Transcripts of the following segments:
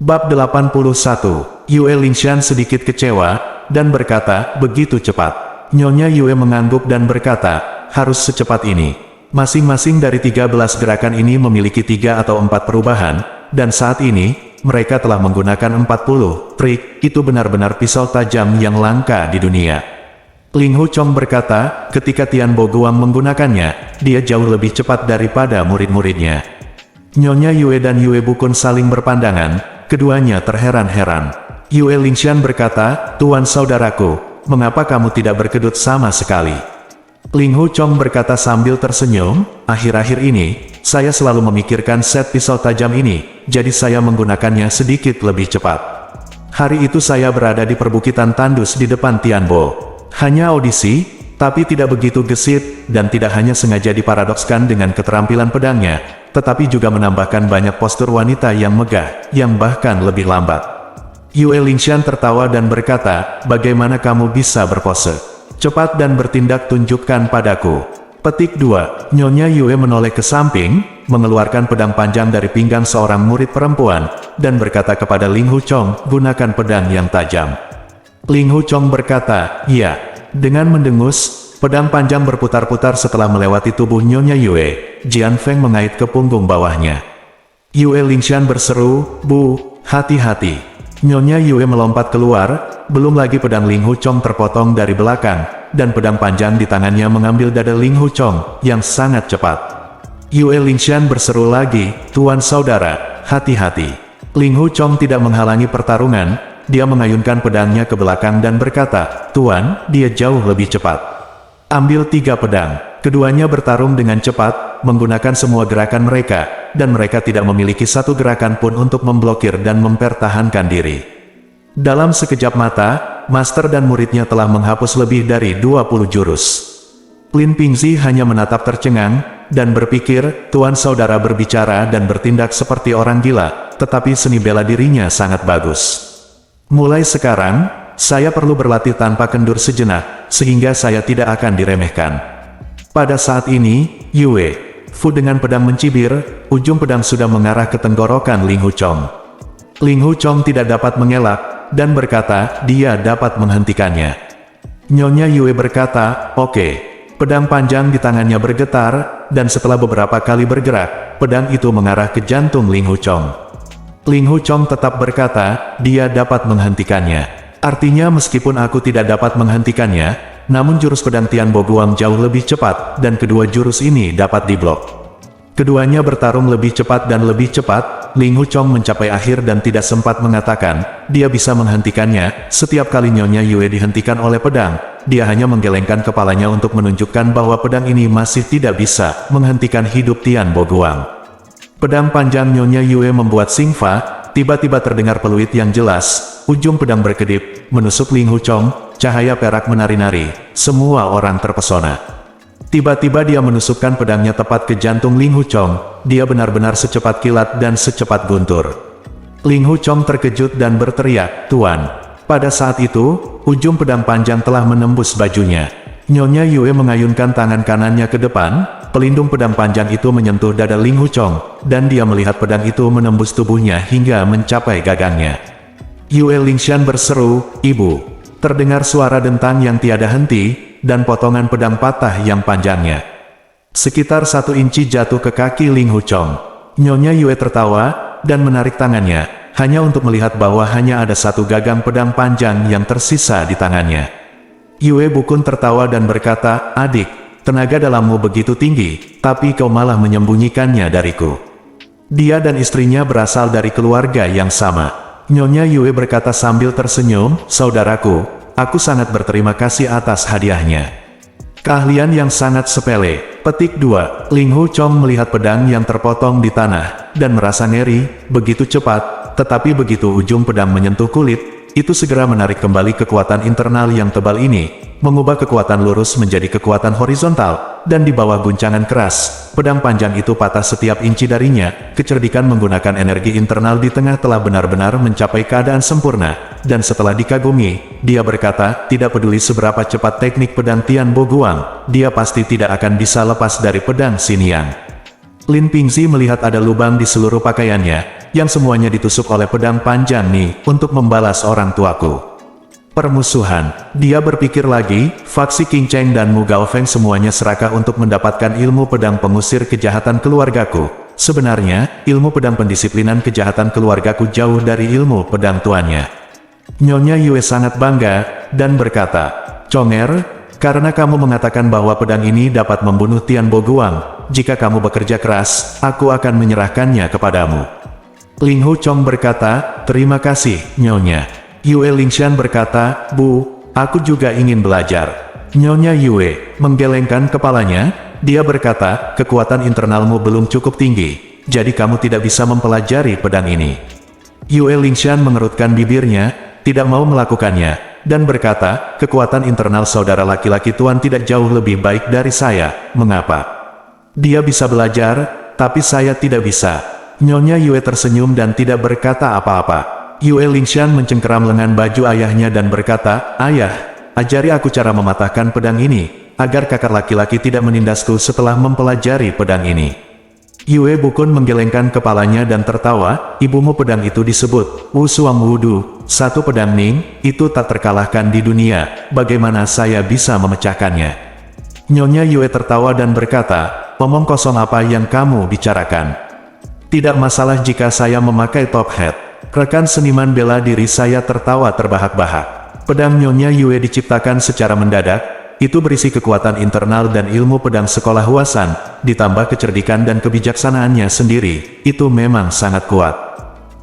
Bab 81, Yue Lingshan sedikit kecewa, dan berkata, begitu cepat. Nyonya Yue mengangguk dan berkata, harus secepat ini. Masing-masing dari 13 gerakan ini memiliki 3 atau 4 perubahan, dan saat ini, mereka telah menggunakan 40 trik, itu benar-benar pisau tajam yang langka di dunia. Ling Hu Chong berkata, ketika Tian Bo Guang menggunakannya, dia jauh lebih cepat daripada murid-muridnya. Nyonya Yue dan Yue Bukun saling berpandangan, keduanya terheran-heran. Yue Lingshan berkata, Tuan saudaraku, mengapa kamu tidak berkedut sama sekali? Ling Hu Chong berkata sambil tersenyum, akhir-akhir ini, saya selalu memikirkan set pisau tajam ini, jadi saya menggunakannya sedikit lebih cepat. Hari itu saya berada di perbukitan tandus di depan Tian Bo. Hanya audisi, tapi tidak begitu gesit, dan tidak hanya sengaja diparadokskan dengan keterampilan pedangnya, tetapi juga menambahkan banyak postur wanita yang megah, yang bahkan lebih lambat. Yue Lingshan tertawa dan berkata, bagaimana kamu bisa berpose cepat dan bertindak, tunjukkan padaku. Petik 2, Nyonya Yue menoleh ke samping, mengeluarkan pedang panjang dari pinggang seorang murid perempuan, dan berkata kepada Ling Hu Chong, gunakan pedang yang tajam. Ling Hu Chong berkata, iya. Dengan mendengus, pedang panjang berputar-putar setelah melewati tubuh Nyonya Yue. Jian Feng mengait ke punggung bawahnya. Yue Lingshan berseru, Bu, hati-hati. Nyonya Yue melompat keluar, belum lagi pedang Ling Hu Chong terpotong dari belakang, dan pedang panjang di tangannya mengambil dada Ling Hu Chong, yang sangat cepat. Yue Lingshan berseru lagi, Tuan saudara, hati-hati. Ling Hu Chong tidak menghalangi pertarungan, dia mengayunkan pedangnya ke belakang dan berkata, Tuan, dia jauh lebih cepat. Ambil 3 pedang. Keduanya bertarung dengan cepat, menggunakan semua gerakan mereka, dan mereka tidak memiliki satu gerakan pun untuk memblokir dan mempertahankan diri. Dalam sekejap mata, master dan muridnya telah menghapus lebih dari 20 jurus. Lin Pingzi hanya menatap tercengang, dan berpikir, Tuan saudara berbicara dan bertindak seperti orang gila, tetapi seni bela dirinya sangat bagus. Mulai sekarang, saya perlu berlatih tanpa kendur sejenak, sehingga saya tidak akan diremehkan. Pada saat ini, Yue Fu dengan pedang mencibir, ujung pedang sudah mengarah ke tenggorokan Ling Hu Chong. Ling Hu Chong tidak dapat mengelak, dan berkata, dia dapat menghentikannya. Nyonya Yue berkata, oke. Pedang panjang di tangannya bergetar, dan setelah beberapa kali bergerak, pedang itu mengarah ke jantung Ling Hu Chong. Ling Hu Chong tetap berkata, dia dapat menghentikannya. Artinya meskipun aku tidak dapat menghentikannya, namun jurus pedang Tian Bo Guang jauh lebih cepat, dan kedua jurus ini dapat diblok. Keduanya bertarung lebih cepat dan lebih cepat, Ling Hu Chong mencapai akhir dan tidak sempat mengatakan, dia bisa menghentikannya. Setiap kali Nyonya Yue dihentikan oleh pedang, dia hanya menggelengkan kepalanya untuk menunjukkan bahwa pedang ini masih tidak bisa menghentikan hidup Tian Bo Guang. Pedang panjang Nyonya Yue membuat Xing Fa, tiba-tiba terdengar peluit yang jelas, ujung pedang berkedip, menusuk Ling Hu Chong, cahaya perak menari-nari, semua orang terpesona. Tiba-tiba dia menusukkan pedangnya tepat ke jantung Ling Hu Chong, dia benar-benar secepat kilat dan secepat guntur. Ling Hu Chong terkejut dan berteriak, Tuan. Pada saat itu, ujung pedang panjang telah menembus bajunya. Nyonya Yue mengayunkan tangan kanannya ke depan, pelindung pedang panjang itu menyentuh dada Ling Hu Chong, dan dia melihat pedang itu menembus tubuhnya hingga mencapai gagangnya. Yue Lingshan berseru, Ibu. Terdengar suara dentang yang tiada henti, dan potongan pedang patah yang panjangnya sekitar 1 inci jatuh ke kaki Ling Hu Chong. Nyonya Yue tertawa, dan menarik tangannya, hanya untuk melihat bahwa hanya ada 1 gagang pedang panjang yang tersisa di tangannya. Yue Bukun tertawa dan berkata, adik, tenaga dalammu begitu tinggi, tapi kau malah menyembunyikannya dariku. Dia dan istrinya berasal dari keluarga yang sama. Nyonya Yue berkata sambil tersenyum, saudaraku, aku sangat berterima kasih atas hadiahnya. Keahlian yang sangat sepele. Petik 2, Ling Hu Chong melihat pedang yang terpotong di tanah, dan merasa ngeri, begitu cepat, tetapi begitu ujung pedang menyentuh kulit, itu segera menarik kembali kekuatan internal yang tebal ini, mengubah kekuatan lurus menjadi kekuatan horizontal, dan di bawah guncangan keras, pedang panjang itu patah setiap inci darinya. Kecerdikan menggunakan energi internal di tengah telah benar-benar mencapai keadaan sempurna, dan setelah dikagumi, dia berkata, tidak peduli seberapa cepat teknik pedang Tian Bo Guang, dia pasti tidak akan bisa lepas dari pedang Xiniang. Lin Pingzi melihat ada lubang di seluruh pakaiannya, yang semuanya ditusuk oleh pedang panjang Ni untuk membalas orang tuaku. Permusuhan. Dia berpikir lagi, faksi Qing Cheng dan Mu Gaofeng semuanya serakah untuk mendapatkan ilmu pedang pengusir kejahatan keluargaku. Sebenarnya, ilmu pedang pendisiplinan kejahatan keluargaku jauh dari ilmu pedang tuannya. Nyonya Yue sangat bangga, dan berkata, "Conger, karena kamu mengatakan bahwa pedang ini dapat membunuh Tian Bo Guang, jika kamu bekerja keras, aku akan menyerahkannya kepadamu." Ling Hu Chong berkata, "Terima kasih, Nyonya." Yue Lingshan berkata, "Bu, aku juga ingin belajar." Nyonya Yue menggelengkan kepalanya, dia berkata, "Kekuatan internalmu belum cukup tinggi, jadi kamu tidak bisa mempelajari pedang ini." Yue Lingshan mengerutkan bibirnya, tidak mau melakukannya, dan berkata, "Kekuatan internal saudara laki-laki Tuan tidak jauh lebih baik dari saya, mengapa? Dia bisa belajar, tapi saya tidak bisa." Nyonya Yue tersenyum dan tidak berkata apa-apa. Yue Lingshan mencengkeram lengan baju ayahnya dan berkata, "Ayah, ajari aku cara mematahkan pedang ini, agar kakak laki-laki tidak menindasku setelah mempelajari pedang ini." Yue Bukun menggelengkan kepalanya dan tertawa, "Ibumu pedang itu disebut Wu Suang Wudu, satu pedang Ning, itu tak terkalahkan di dunia, bagaimana saya bisa memecahkannya?" Nyonya Yue tertawa dan berkata, "Omong kosong apa yang kamu bicarakan? Tidak masalah jika saya memakai top hat." Rekan seniman bela diri saya tertawa terbahak-bahak. Pedang Nyonya Yue diciptakan secara mendadak, itu berisi kekuatan internal dan ilmu pedang sekolah Huasan, ditambah kecerdikan dan kebijaksanaannya sendiri, itu memang sangat kuat.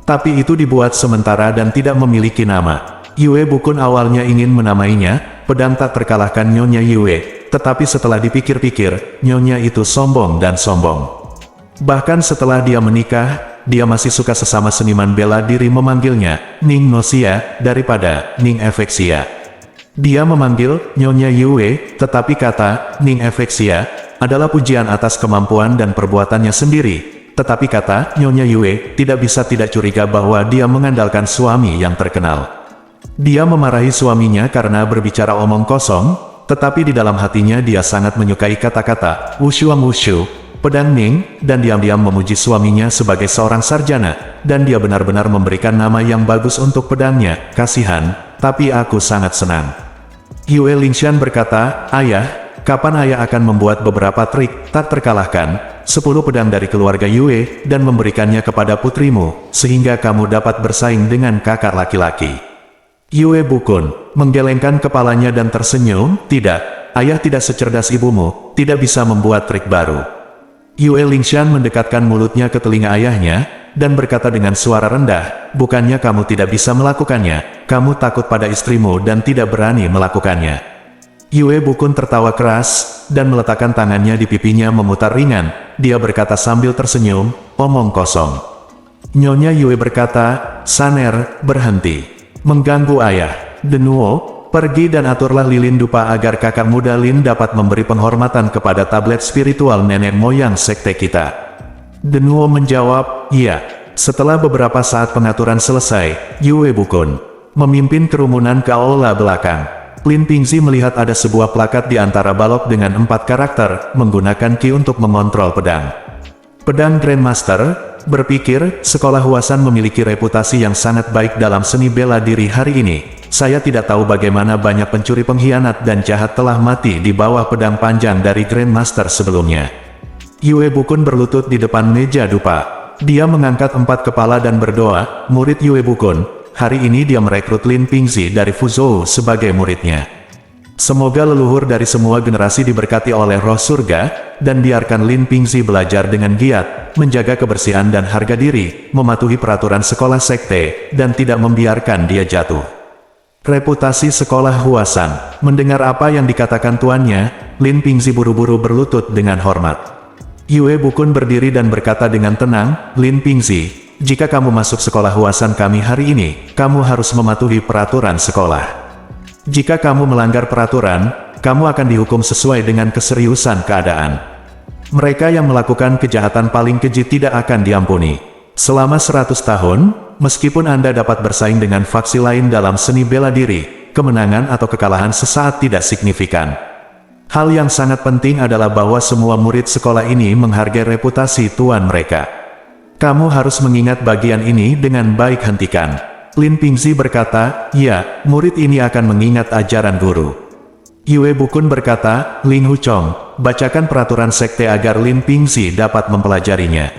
Tapi itu dibuat sementara dan tidak memiliki nama. Yue Bukun awalnya ingin menamainya, pedang tak terkalahkan Nyonya Yue, tetapi setelah dipikir-pikir, Nyonya itu sombong dan sombong. Bahkan setelah dia menikah, dia masih suka sesama seniman bela diri memanggilnya Ning Nosia daripada Ning Efeksia. Dia memanggil Nyonya Yue, tetapi kata Ning Efeksia adalah pujian atas kemampuan dan perbuatannya sendiri. Tetapi kata Nyonya Yue tidak bisa tidak curiga bahwa dia mengandalkan suami yang terkenal. Dia memarahi suaminya karena berbicara omong kosong, tetapi di dalam hatinya dia sangat menyukai kata-kata Wushuang Wushu, pedang Ning, dan diam-diam memuji suaminya sebagai seorang sarjana, dan dia benar-benar memberikan nama yang bagus untuk pedangnya. Kasihan, tapi aku sangat senang. Yue Lingshan berkata, "Ayah, kapan ayah akan membuat beberapa trik tak terkalahkan, 10 pedang dari keluarga Yue, dan memberikannya kepada putrimu, sehingga kamu dapat bersaing dengan kakak laki-laki?" Yue Bukun menggelengkan kepalanya dan tersenyum, "Tidak, ayah tidak secerdas ibumu, tidak bisa membuat trik baru." Yue Lingshan mendekatkan mulutnya ke telinga ayahnya, dan berkata dengan suara rendah, "Bukannya kamu tidak bisa melakukannya, kamu takut pada istrimu dan tidak berani melakukannya." Yue Bukun tertawa keras, dan meletakkan tangannya di pipinya memutar ringan, dia berkata sambil tersenyum, "Omong kosong." Nyonya Yue berkata, "Saner, berhenti mengganggu ayah. Denuo, pergi dan aturlah lilin dupa agar kakak muda Lin dapat memberi penghormatan kepada tablet spiritual nenek moyang sekte kita." Denuo menjawab, "Iya." Setelah beberapa saat pengaturan selesai, Yue Bukun memimpin kerumunan ke aula belakang. Lin Pingzi melihat ada sebuah plakat di antara balok dengan 4 karakter, menggunakan ki untuk mengontrol pedang. Pedang Grandmaster, berpikir, sekolah Huasan memiliki reputasi yang sangat baik dalam seni bela diri hari ini. Saya tidak tahu bagaimana banyak pencuri pengkhianat dan jahat telah mati di bawah pedang panjang dari Grandmaster sebelumnya. Yue Bukun berlutut di depan meja dupa. Dia mengangkat 4 kepala dan berdoa, "Murid Yue Bukun, hari ini dia merekrut Lin Pingzi dari Fuzhou sebagai muridnya. Semoga leluhur dari semua generasi diberkati oleh roh surga, dan biarkan Lin Pingzi belajar dengan giat, menjaga kebersihan dan harga diri, mematuhi peraturan sekolah sekte, dan tidak membiarkan dia jatuh." Reputasi sekolah Huasan. Mendengar apa yang dikatakan tuannya, Lin Pingzi buru-buru berlutut dengan hormat. Yue Bukun berdiri dan berkata dengan tenang, "Lin Pingzi, jika kamu masuk sekolah Huasan kami hari ini, kamu harus mematuhi peraturan sekolah. Jika kamu melanggar peraturan, kamu akan dihukum sesuai dengan keseriusan keadaan. Mereka yang melakukan kejahatan paling keji tidak akan diampuni. Selama 100 tahun, meskipun Anda dapat bersaing dengan faksi lain dalam seni bela diri, kemenangan atau kekalahan sesaat tidak signifikan. Hal yang sangat penting adalah bahwa semua murid sekolah ini menghargai reputasi tuan mereka. Kamu harus mengingat bagian ini dengan baik, hentikan. Lin Pingzi berkata, ya, murid ini akan mengingat ajaran guru. Yue Bukun berkata, Ling Huchong, bacakan peraturan sekte agar Lin Pingzi dapat mempelajarinya.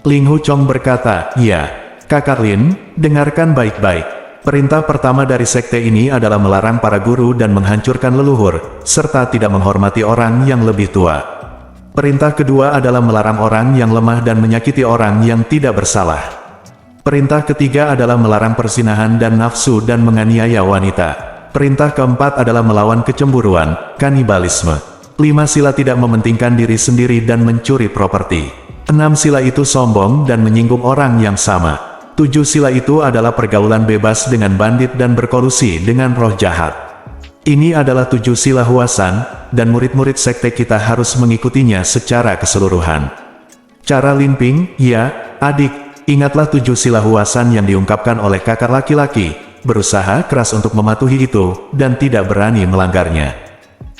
Ling Huchong berkata, ya, Kakak Lin, dengarkan baik-baik. Perintah pertama dari sekte ini adalah melarang para guru dan menghancurkan leluhur, serta tidak menghormati orang yang lebih tua. Perintah kedua adalah melarang orang yang lemah dan menyakiti orang yang tidak bersalah. Perintah ketiga adalah melarang perzinahan dan nafsu dan menganiaya wanita. Perintah keempat adalah melawan kecemburuan, kanibalisme. 5 sila tidak mementingkan diri sendiri dan mencuri properti. 6 sila itu sombong dan menyinggung orang yang sama. 7 sila itu adalah pergaulan bebas dengan bandit dan berkolusi dengan roh jahat. Ini adalah 7 sila Huasan, dan murid-murid sekte kita harus mengikutinya secara keseluruhan. Cara Lin Ping, ya, adik, ingatlah 7 sila Huasan yang diungkapkan oleh kakak laki-laki. Berusaha keras untuk mematuhi itu, dan tidak berani melanggarnya.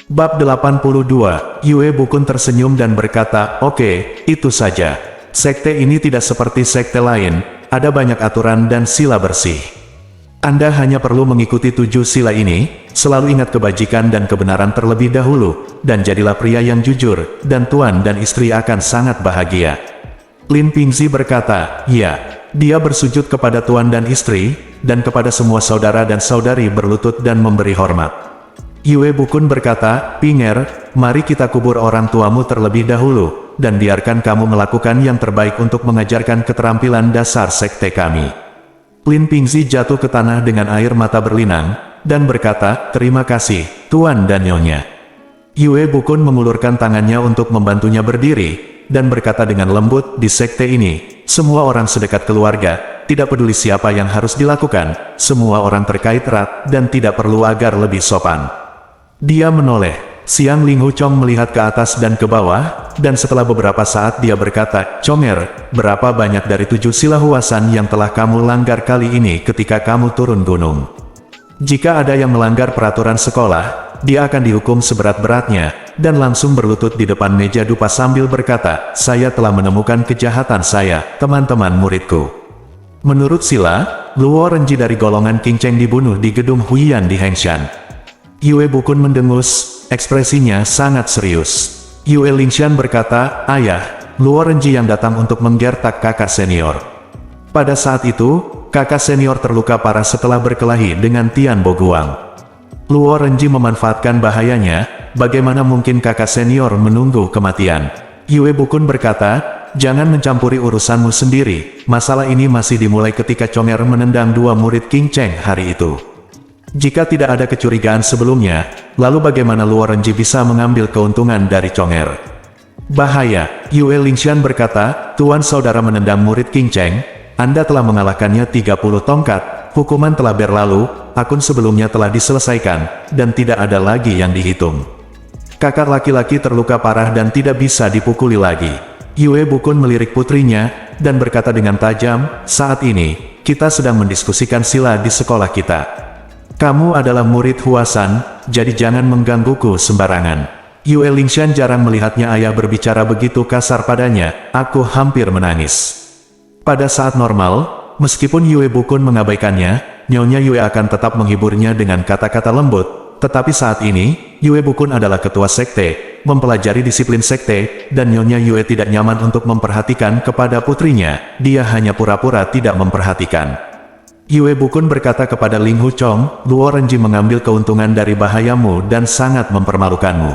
Bab 82, Yue Bukun tersenyum dan berkata, oke, itu saja. Sekte ini tidak seperti sekte lain, ada banyak aturan dan sila bersih. Anda hanya perlu mengikuti 7 sila ini, selalu ingat kebajikan dan kebenaran terlebih dahulu, dan jadilah pria yang jujur, dan tuan dan istri akan sangat bahagia. Lin Pingzi berkata, ya. Dia bersujud kepada tuan dan istri, dan kepada semua saudara dan saudari berlutut dan memberi hormat. Yue Bukun berkata, Pinger, mari kita kubur orang tuamu terlebih dahulu, dan biarkan kamu melakukan yang terbaik untuk mengajarkan keterampilan dasar sekte kami. Lin Pingzi jatuh ke tanah dengan air mata berlinang, dan berkata, terima kasih, tuan dan nyonya. Yue Bukun mengulurkan tangannya untuk membantunya berdiri, dan berkata dengan lembut, di sekte ini, semua orang sedekat keluarga, tidak peduli siapa yang harus dilakukan, semua orang terkait erat, dan tidak perlu agar lebih sopan. Dia menoleh. Siang Ling Huchong melihat ke atas dan ke bawah, dan setelah beberapa saat dia berkata, Conger, berapa banyak dari 7 sila Huasan yang telah kamu langgar kali ini ketika kamu turun gunung? Jika ada yang melanggar peraturan sekolah, dia akan dihukum seberat-beratnya, dan langsung berlutut di depan meja dupa sambil berkata, saya telah menemukan kejahatan saya, teman-teman muridku. Menurut sila, Luo Renji dari golongan King Cheng dibunuh di gedung Huiyan di Hengshan. Yue Bukun mendengus, ekspresinya sangat serius. Yue Lingshan berkata, ayah, Luo Renji yang datang untuk menggertak kakak senior. Pada saat itu, kakak senior terluka parah setelah berkelahi dengan Tian Boguang. Luo Renji memanfaatkan bahayanya, bagaimana mungkin kakak senior menunggu kematian? Yue Bukun berkata, jangan mencampuri urusanmu sendiri, masalah ini masih dimulai ketika Conger menendang 2 murid King Cheng hari itu. Jika tidak ada kecurigaan sebelumnya, lalu bagaimana Luo Renji bisa mengambil keuntungan dari Conger? Bahaya, Yue Lingshan berkata, tuan saudara menendang murid King Cheng, Anda telah mengalahkannya 30 tongkat, hukuman telah berlalu, akun sebelumnya telah diselesaikan, dan tidak ada lagi yang dihitung. Kakak laki-laki terluka parah dan tidak bisa dipukuli lagi. Yue Bukun melirik putrinya, dan berkata dengan tajam, saat ini, kita sedang mendiskusikan sila di sekolah kita. Kamu adalah murid Huasan, jadi jangan menggangguku sembarangan. Yue Lingshan jarang melihatnya ayah berbicara begitu kasar padanya, aku hampir menangis. Pada saat normal, meskipun Yue Bukun mengabaikannya, Nyonya Yue akan tetap menghiburnya dengan kata-kata lembut, tetapi saat ini, Yue Bukun adalah ketua sekte, mempelajari disiplin sekte, dan Nyonya Yue tidak nyaman untuk memperhatikan kepada putrinya, dia hanya pura-pura tidak memperhatikan. Yue Bukun berkata kepada Ling Huchong, Luo Renji mengambil keuntungan dari bahayamu dan sangat mempermalukanmu.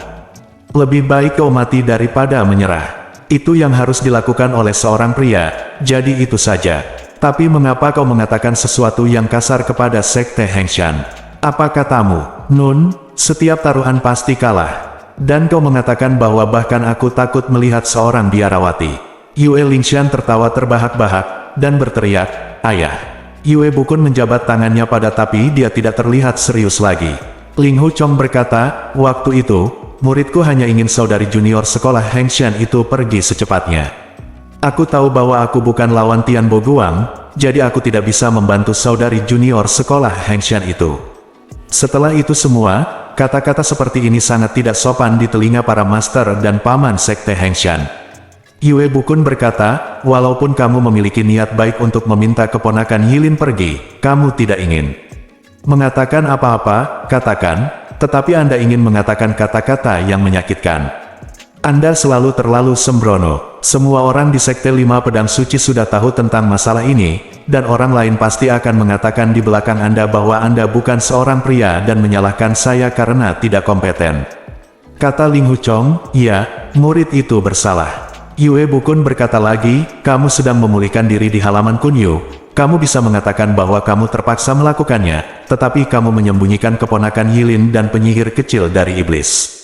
Lebih baik kau mati daripada menyerah. Itu yang harus dilakukan oleh seorang pria, jadi itu saja. Tapi mengapa kau mengatakan sesuatu yang kasar kepada sekte Hengshan? Apa katamu, Nun, setiap taruhan pasti kalah. Dan kau mengatakan bahwa bahkan aku takut melihat seorang biarawati. Yue Lingshan tertawa terbahak-bahak, dan berteriak, ayah. Yue Bukun menjabat tangannya pada tapi dia tidak terlihat serius lagi. Ling Huchong berkata, waktu itu, muridku hanya ingin saudari junior sekolah Hengshan itu pergi secepatnya. Aku tahu bahwa aku bukan lawan Tian Boguang, jadi aku tidak bisa membantu saudari junior sekolah Hengshan itu. Setelah itu semua, kata-kata seperti ini sangat tidak sopan di telinga para master dan paman sekte Hengshan. Yue Bukun berkata, walaupun kamu memiliki niat baik untuk meminta keponakan Yilin pergi, kamu tidak ingin mengatakan apa-apa, katakan, tetapi Anda ingin mengatakan kata-kata yang menyakitkan. Anda selalu terlalu sembrono. Semua orang di Sekte 5 Pedang Suci sudah tahu tentang masalah ini, dan orang lain pasti akan mengatakan di belakang Anda bahwa Anda bukan seorang pria dan menyalahkan saya karena tidak kompeten. Kata Ling Huchong, ya, murid itu bersalah. Yue Bukun berkata lagi, kamu sedang memulihkan diri di halaman Kunyu. Kamu bisa mengatakan bahwa kamu terpaksa melakukannya, tetapi kamu menyembunyikan keponakan Yilin dan penyihir kecil dari iblis.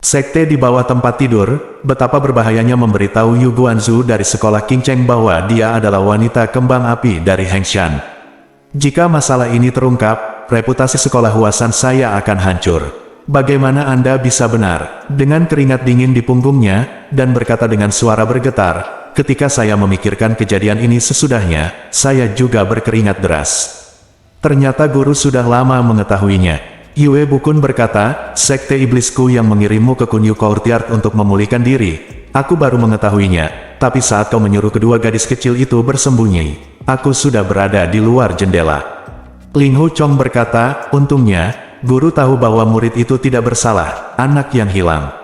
Sekte di bawah tempat tidur, betapa berbahayanya memberitahu Yu Guanzu dari sekolah Qingcheng bahwa dia adalah wanita kembang api dari Hengshan. Jika masalah ini terungkap, reputasi sekolah Huasan saya akan hancur. Bagaimana Anda bisa benar? Dengan keringat dingin di punggungnya, dan berkata dengan suara bergetar, ketika saya memikirkan kejadian ini sesudahnya, saya juga berkeringat deras. Ternyata guru sudah lama mengetahuinya. Yue Bukun berkata, sekte iblisku yang mengirimmu ke Kunyu Courtyard untuk memulihkan diri. Aku baru mengetahuinya, tapi saat kau menyuruh kedua gadis kecil itu bersembunyi, aku sudah berada di luar jendela. Ling Huchong berkata, untungnya, guru tahu bahwa murid itu tidak bersalah, anak yang hilang.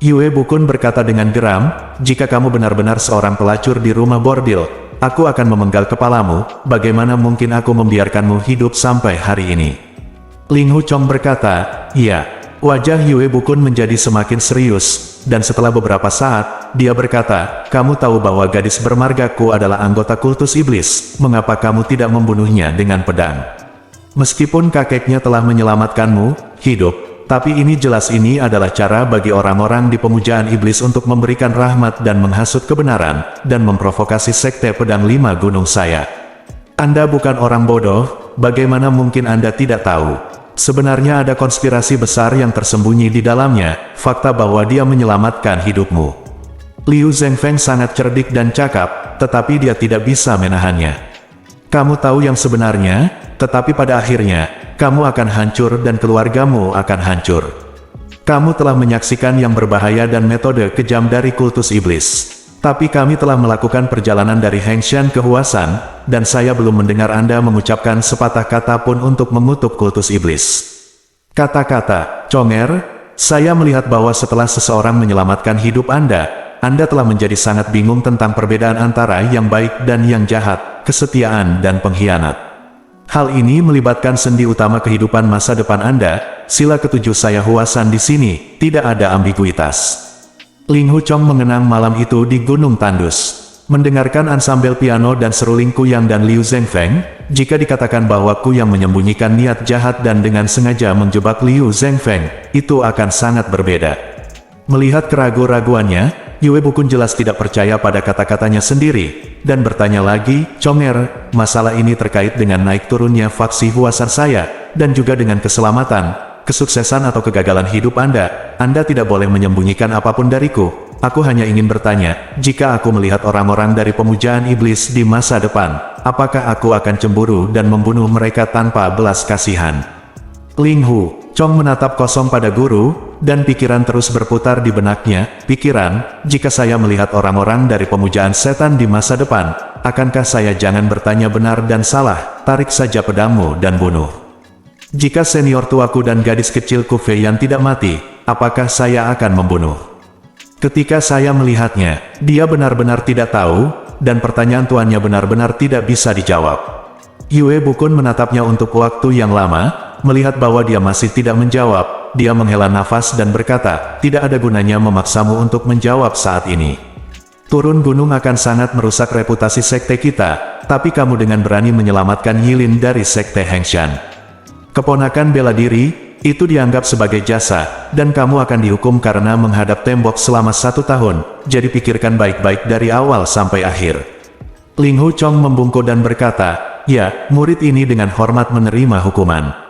Yue Bukun berkata dengan geram, jika kamu benar-benar seorang pelacur di rumah bordil, aku akan memenggal kepalamu, bagaimana mungkin aku membiarkanmu hidup sampai hari ini? Ling Huchong berkata, iya. Wajah Yue Bukun menjadi semakin serius, dan setelah beberapa saat, dia berkata, kamu tahu bahwa gadis bermargaku adalah anggota kultus iblis, mengapa kamu tidak membunuhnya dengan pedang? Meskipun kakeknya telah menyelamatkanmu, hidup, tapi ini jelas ini adalah cara bagi orang-orang di pemujaan iblis untuk memberikan rahmat dan menghasut kebenaran, dan memprovokasi sekte pedang 5 gunung saya. Anda bukan orang bodoh, bagaimana mungkin Anda tidak tahu? Sebenarnya ada konspirasi besar yang tersembunyi di dalamnya, fakta bahwa dia menyelamatkan hidupmu. Liu Zhengfeng sangat cerdik dan cakap, tetapi dia tidak bisa menahannya. Kamu tahu yang sebenarnya, tetapi pada akhirnya, kamu akan hancur dan keluargamu akan hancur. Kamu telah menyaksikan yang berbahaya dan metode kejam dari kultus iblis. Tapi kami telah melakukan perjalanan dari Hengshan ke Huasan, dan saya belum mendengar Anda mengucapkan sepatah kata pun untuk mengutuk kultus iblis. Kata-kata, Conger, saya melihat bahwa setelah seseorang menyelamatkan hidup Anda telah menjadi sangat bingung tentang perbedaan antara yang baik dan yang jahat, kesetiaan dan pengkhianat. Hal ini melibatkan sendi utama kehidupan masa depan Anda, sila ketujuh saya Huasan di sini, tidak ada ambiguitas. Ling Huchong mengenang malam itu di Gunung Tandus. Mendengarkan ansambel piano dan seruling Kuyang dan Liu Zhengfeng, jika dikatakan bahwa Kuyang menyembunyikan niat jahat dan dengan sengaja menjebak Liu Zhengfeng, itu akan sangat berbeda. Melihat keraguan-raguannya, Yue Bukun jelas tidak percaya pada kata-katanya sendiri, dan bertanya lagi, Conger, masalah ini terkait dengan naik turunnya faksi Huasan saya, dan juga dengan keselamatan, kesuksesan atau kegagalan hidup Anda tidak boleh menyembunyikan apapun dariku. Aku hanya ingin bertanya, jika aku melihat orang-orang dari pemujaan iblis di masa depan, apakah aku akan cemburu dan membunuh mereka tanpa belas kasihan? Ling Huchong menatap kosong pada guru, dan pikiran terus berputar di benaknya. Pikiran, jika saya melihat orang-orang dari pemujaan setan di masa depan, akankah saya jangan bertanya benar dan salah, tarik saja pedangmu dan bunuh. Jika senior tuaku dan gadis kecilku Fei Yan tidak mati, apakah saya akan membunuh? Ketika saya melihatnya, dia benar-benar tidak tahu, dan pertanyaan tuannya benar-benar tidak bisa dijawab. Yue Bukun menatapnya untuk waktu yang lama, melihat bahwa dia masih tidak menjawab, dia menghela nafas dan berkata, tidak ada gunanya memaksamu untuk menjawab saat ini. Turun gunung akan sangat merusak reputasi sekte kita, tapi kamu dengan berani menyelamatkan Yilin dari sekte Hengshan. Keponakan bela diri, itu dianggap sebagai jasa, dan kamu akan dihukum karena menghadap tembok selama 1 tahun, jadi pikirkan baik-baik dari awal sampai akhir. Ling Huchong membungkuk dan berkata, ya, murid ini dengan hormat menerima hukuman.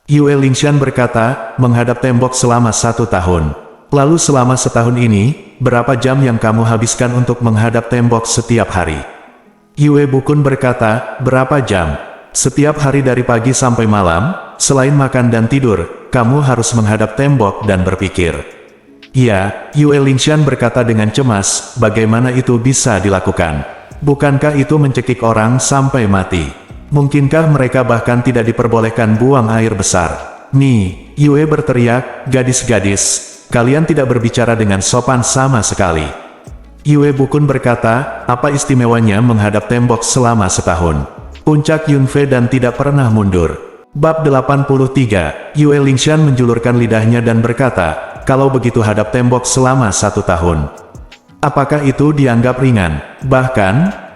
Yue Lingshan berkata, menghadap tembok selama 1 tahun. Lalu selama setahun ini, berapa jam yang kamu habiskan untuk menghadap tembok setiap hari? Yue Bukun berkata, berapa jam? Setiap hari dari pagi sampai malam, selain makan dan tidur, kamu harus menghadap tembok dan berpikir. "Iya," Yue Lingshan berkata dengan cemas, "bagaimana itu bisa dilakukan? Bukankah itu mencekik orang sampai mati? Mungkinkah mereka bahkan tidak diperbolehkan buang air besar?" "Nih," Yue berteriak, "gadis-gadis, kalian tidak berbicara dengan sopan sama sekali." Yue Bukun berkata, "Apa istimewanya menghadap tembok selama setahun? Puncak Yunfe dan tidak pernah mundur." Bab 83, Yue Lingshan menjulurkan lidahnya dan berkata, "Kalau begitu hadap tembok selama 1 tahun. Apakah itu dianggap ringan? Bahkan,"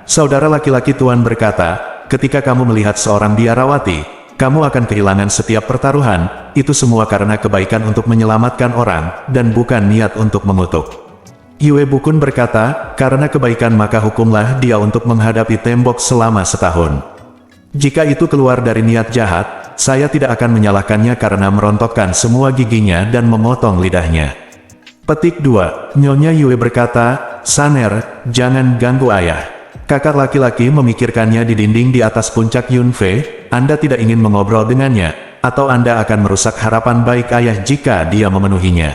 saudara laki-laki Tuan berkata, "ketika kamu melihat seorang biarawati, kamu akan kehilangan setiap pertaruhan, itu semua karena kebaikan untuk menyelamatkan orang, dan bukan niat untuk mengutuk." Yue Bukun berkata, "Karena kebaikan maka hukumlah dia untuk menghadapi tembok selama setahun. Jika itu keluar dari niat jahat, saya tidak akan menyalahkannya karena merontokkan semua giginya dan memotong lidahnya." Petik 2, Nyonya Yue berkata, "Saner, jangan ganggu ayah." Kakak laki-laki memikirkannya di dinding di atas puncak Yunfe. "Anda tidak ingin mengobrol dengannya, atau Anda akan merusak harapan baik ayah jika dia memenuhinya."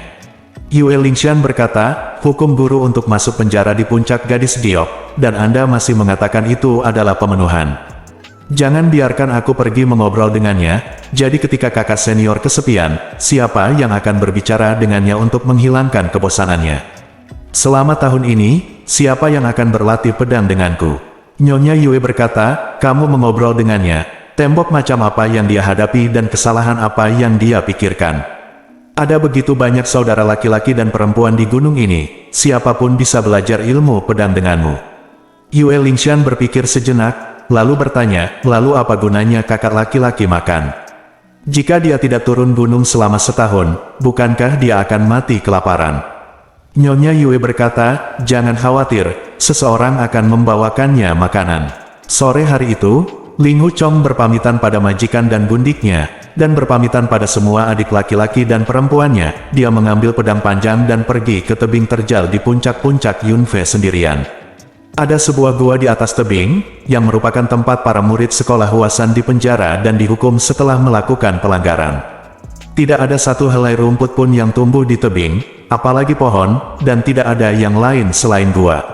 Yue Lingshan berkata, "Hukum guru untuk masuk penjara di puncak gadis giok, dan Anda masih mengatakan itu adalah pemenuhan. Jangan biarkan aku pergi mengobrol dengannya, jadi ketika kakak senior kesepian, siapa yang akan berbicara dengannya untuk menghilangkan kebosanannya? Selama tahun ini, siapa yang akan berlatih pedang denganku?" Nyonya Yue berkata, "Kamu mengobrol dengannya, tembok macam apa yang dia hadapi dan kesalahan apa yang dia pikirkan. Ada begitu banyak saudara laki-laki dan perempuan di gunung ini, siapapun bisa belajar ilmu pedang denganmu." Yue Lingshan berpikir sejenak, lalu bertanya, "Lalu apa gunanya kakak laki-laki makan? Jika dia tidak turun gunung selama setahun, bukankah dia akan mati kelaparan?" Nyonya Yue berkata, "Jangan khawatir, seseorang akan membawakannya makanan." Sore hari itu, Ling Hu Chong berpamitan pada majikan dan bundiknya, dan berpamitan pada semua adik laki-laki dan perempuannya. Dia mengambil pedang panjang dan pergi ke tebing terjal di puncak-puncak Yunfe sendirian. Ada sebuah gua di atas tebing, yang merupakan tempat para murid sekolah Huasan di penjara dan dihukum setelah melakukan pelanggaran. Tidak ada satu helai rumput pun yang tumbuh di tebing, apalagi pohon, dan tidak ada yang lain selain gua.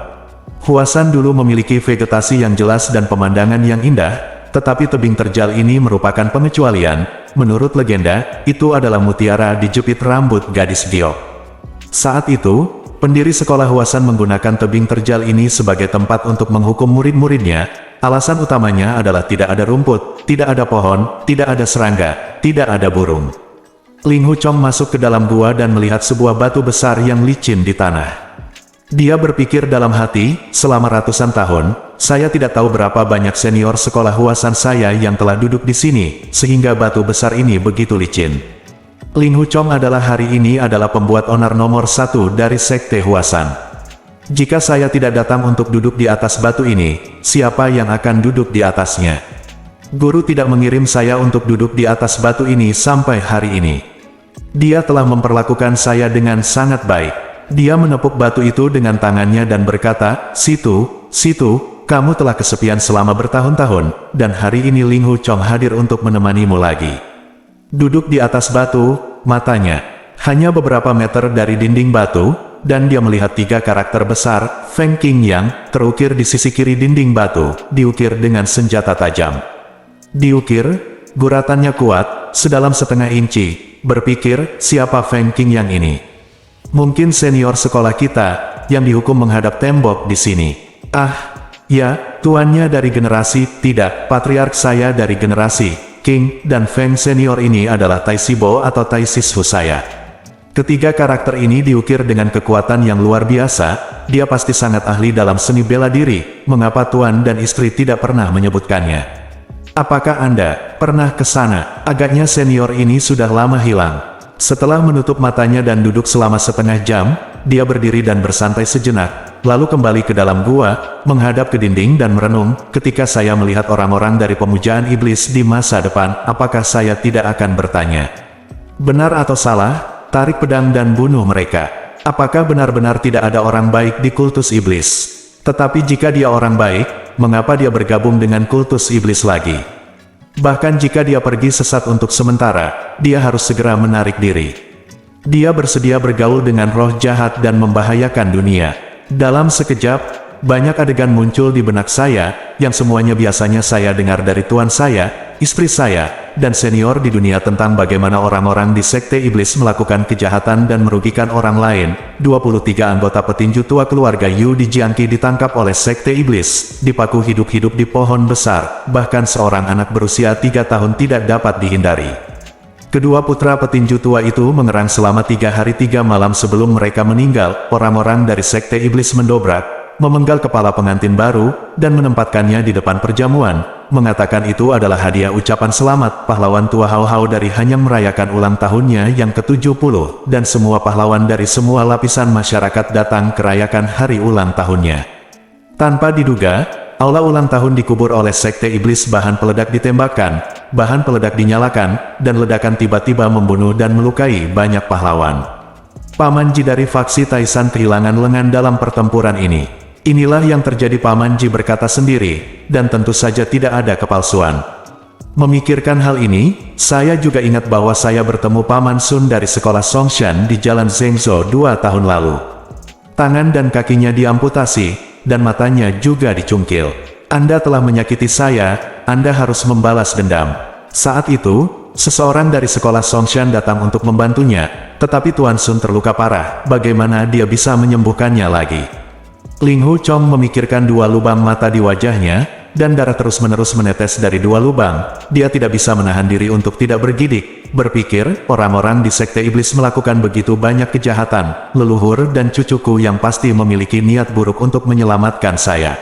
Huasan dulu memiliki vegetasi yang jelas dan pemandangan yang indah, tetapi tebing terjal ini merupakan pengecualian. Menurut legenda, itu adalah mutiara dijepit rambut gadis giok. Saat itu, pendiri sekolah Huasan menggunakan tebing terjal ini sebagai tempat untuk menghukum murid-muridnya. Alasan utamanya adalah tidak ada rumput, tidak ada pohon, tidak ada serangga, tidak ada burung. Ling Hu Chong masuk ke dalam gua dan melihat sebuah batu besar yang licin di tanah. Dia berpikir dalam hati, "Selama ratusan tahun, saya tidak tahu berapa banyak senior sekolah Huasan saya yang telah duduk di sini, sehingga batu besar ini begitu licin." Ling Hu Chong hari ini adalah pembuat onar nomor 1 dari Sekte Huasan. "Jika saya tidak datang untuk duduk di atas batu ini, siapa yang akan duduk di atasnya? Guru tidak mengirim saya untuk duduk di atas batu ini sampai hari ini. Dia telah memperlakukan saya dengan sangat baik." Dia menepuk batu itu dengan tangannya dan berkata, "Situ, situ, kamu telah kesepian selama bertahun-tahun, dan hari ini Ling Hu Chong hadir untuk menemanimu lagi." Duduk di atas batu, matanya hanya beberapa meter dari dinding batu, dan dia melihat 3 karakter besar, Feng Qingyang, terukir di sisi kiri dinding batu, diukir dengan senjata tajam. Diukir, guratannya kuat, sedalam setengah inci. Berpikir, siapa Feng Qingyang ini? Mungkin senior sekolah kita, yang dihukum menghadap tembok di sini. Ah, ya, tuannya dari generasi, tidak, patriark saya dari generasi, King, dan Feng senior ini adalah Tai Sibo atau Tai Sishu saya. Ketiga karakter ini diukir dengan kekuatan yang luar biasa, dia pasti sangat ahli dalam seni bela diri, mengapa tuan dan istri tidak pernah menyebutkannya? Apakah Anda pernah ke sana? Agaknya senior ini sudah lama hilang. Setelah menutup matanya dan duduk selama setengah jam, dia berdiri dan bersantai sejenak, lalu kembali ke dalam gua, menghadap ke dinding dan merenung, "Ketika saya melihat orang-orang dari pemujaan iblis di masa depan, apakah saya tidak akan bertanya, benar atau salah, tarik pedang dan bunuh mereka? Apakah benar-benar tidak ada orang baik di kultus iblis? Tetapi jika dia orang baik, mengapa dia bergabung dengan kultus iblis lagi? Bahkan jika dia pergi sesat untuk sementara, dia harus segera menarik diri." Dia bersedia bergaul dengan roh jahat dan membahayakan dunia. Dalam sekejap, banyak adegan muncul di benak saya, yang semuanya biasanya saya dengar dari tuan saya, istri saya, dan senior di dunia tentang bagaimana orang-orang di Sekte Iblis melakukan kejahatan dan merugikan orang lain. 23 anggota petinju tua keluarga Yu di Jiangqi ditangkap oleh Sekte Iblis, dipaku hidup-hidup di pohon besar, bahkan seorang anak berusia 3 tahun tidak dapat dihindari. Kedua putra petinju tua itu mengerang selama 3 hari 3 malam sebelum mereka meninggal. Orang-orang dari Sekte Iblis mendobrak, memenggal kepala pengantin baru, dan menempatkannya di depan perjamuan, mengatakan itu adalah hadiah ucapan selamat. Pahlawan tua Hao Hao dari Hanyang merayakan ulang tahunnya yang ke-70, dan semua pahlawan dari semua lapisan masyarakat datang kerayakan hari ulang tahunnya. Tanpa diduga, aula ulang tahun dikubur oleh Sekte Iblis. Bahan peledak ditembakkan, bahan peledak dinyalakan, dan ledakan tiba-tiba membunuh dan melukai banyak pahlawan. Paman Ji dari faksi Taisan kehilangan lengan dalam pertempuran ini. Inilah yang terjadi, Paman Ji berkata sendiri, dan tentu saja tidak ada kepalsuan. Memikirkan hal ini, saya juga ingat bahwa saya bertemu Paman Sun dari sekolah Songshan di Jalan Zhengzhou 2 tahun lalu. Tangan dan kakinya diamputasi, dan matanya juga dicungkil. Anda telah menyakiti saya, Anda harus membalas dendam. Saat itu, seseorang dari sekolah Songshan datang untuk membantunya, tetapi Tuan Sun terluka parah. Bagaimana dia bisa menyembuhkannya lagi? Ling Hu Chong memikirkan 2 lubang mata di wajahnya, dan darah terus-menerus menetes dari 2 lubang. Dia tidak bisa menahan diri untuk tidak bergidik. Berpikir, orang-orang di Sekte Iblis melakukan begitu banyak kejahatan. Leluhur dan cucuku yang pasti memiliki niat buruk untuk menyelamatkan saya.